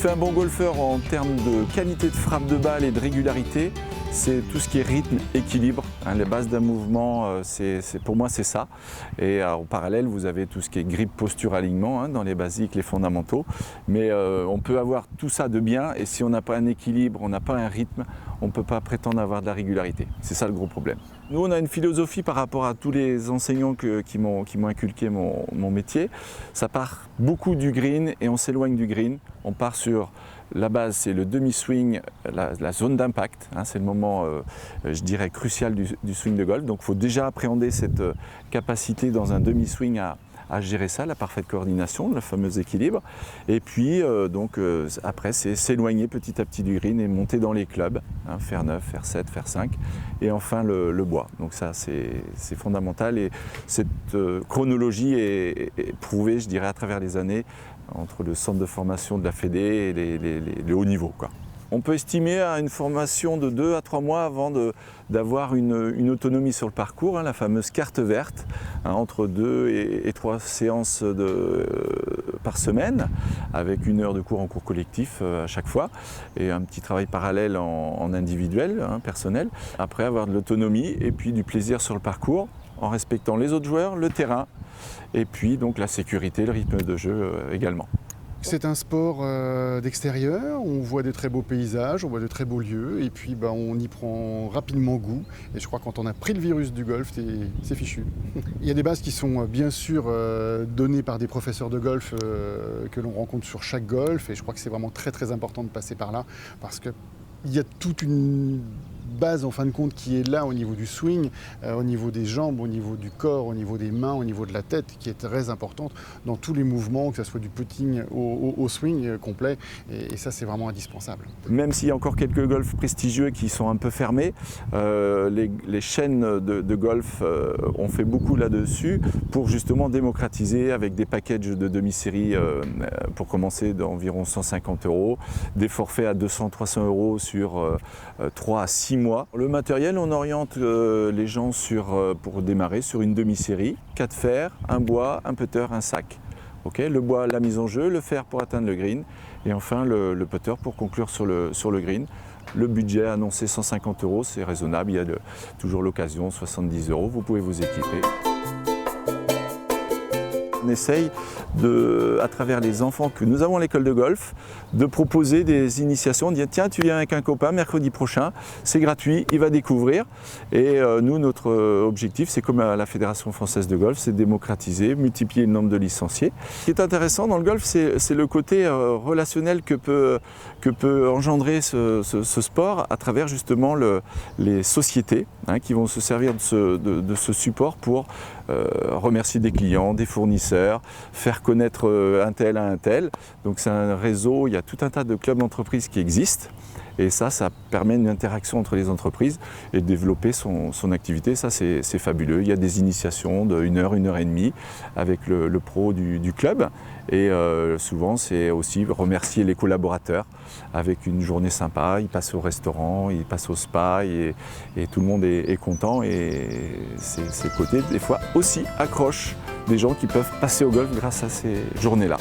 fait un bon golfeur en termes de qualité de frappe de balle et de régularité, c'est tout ce qui est rythme, équilibre. Les bases d'un mouvement, pour moi, c'est ça. Et en parallèle, vous avez tout ce qui est grip, posture, alignement, dans les basiques, les fondamentaux. Mais on peut avoir tout ça de bien, et si on n'a pas un équilibre, on n'a pas un rythme, on ne peut pas prétendre avoir de la régularité. C'est ça le gros problème. Nous, on a une philosophie par rapport à tous les enseignants qui m'ont inculqué mon métier. Ça part beaucoup du green et on s'éloigne du green. On part sur la base, c'est le demi-swing, la zone d'impact. C'est le moment, je dirais, crucial du swing de golf. Donc il faut déjà appréhender cette capacité dans un demi-swing à gérer ça, la parfaite coordination, le fameux équilibre. Et puis après, c'est s'éloigner petit à petit du green et monter dans les clubs, faire 9, faire 7, faire 5, et enfin le bois. Donc ça, c'est fondamental, et cette chronologie est prouvée, je dirais, à travers les années, entre le centre de formation de la Fédé et les hauts niveaux, quoi. On peut estimer à une formation de 2 à 3 mois avant d'avoir une autonomie sur le parcours, la fameuse carte verte, entre 2 et 3 séances par semaine, avec 1 heure de cours en cours collectif à chaque fois, et un petit travail parallèle en individuel, personnel. Après, avoir de l'autonomie et puis du plaisir sur le parcours, en respectant les autres joueurs, le terrain, et puis donc la sécurité, le rythme de jeu également. C'est un sport d'extérieur, on voit des très beaux paysages, on voit de très beaux lieux, et puis on y prend rapidement goût. Et je crois que quand on a pris le virus du golf, c'est fichu. Il y a des bases qui sont bien sûr données par des professeurs de golf que l'on rencontre sur chaque golf, et je crois que c'est vraiment très très important de passer par là, parce qu'il y a toute une base en fin de compte qui est là au niveau du swing, au niveau des jambes, au niveau du corps, au niveau des mains, au niveau de la tête, qui est très importante dans tous les mouvements, que ce soit du putting au swing complet, et ça c'est vraiment indispensable. Même s'il y a encore quelques golfs prestigieux qui sont un peu fermés, les chaînes de golf ont fait beaucoup là-dessus pour justement démocratiser, avec des packages de demi-série pour commencer d'environ 150 €, des forfaits à 200-300 € sur 3 à 6 mois. Le matériel, on oriente les gens pour démarrer sur une demi-série, 4 fers, un bois, un putter, un sac. Okay, le bois, la mise en jeu, le fer pour atteindre le green, et enfin le putter pour conclure sur le green. Le budget annoncé 150 €, c'est raisonnable, il y a toujours l'occasion, 70 €, vous pouvez vous équiper. On essaye, à travers les enfants que nous avons à l'école de golf, de proposer des initiations, de dire tiens, tu viens avec un copain mercredi prochain, c'est gratuit, il va découvrir. Et nous, notre objectif, c'est comme à la Fédération française de golf, c'est démocratiser, multiplier le nombre de licenciés. Ce qui est intéressant dans le golf, c'est le côté relationnel que peut engendrer ce sport à travers justement les sociétés qui vont se servir de ce support pour remercier des clients, des fournisseurs, faire connaître un tel à un tel. Donc c'est un réseau, il y a tout un tas de clubs d'entreprises qui existent, et ça permet une interaction entre les entreprises et de développer son activité. Ça c'est fabuleux. Il y a des initiations de 1 heure, 1 heure et demie avec le pro du club, et souvent c'est aussi remercier les collaborateurs avec une journée sympa. Ils passent au restaurant, ils passent au spa, et tout le monde est content, et ces côtés des fois aussi accrochent des gens qui peuvent passer au golf grâce à ces journées-là.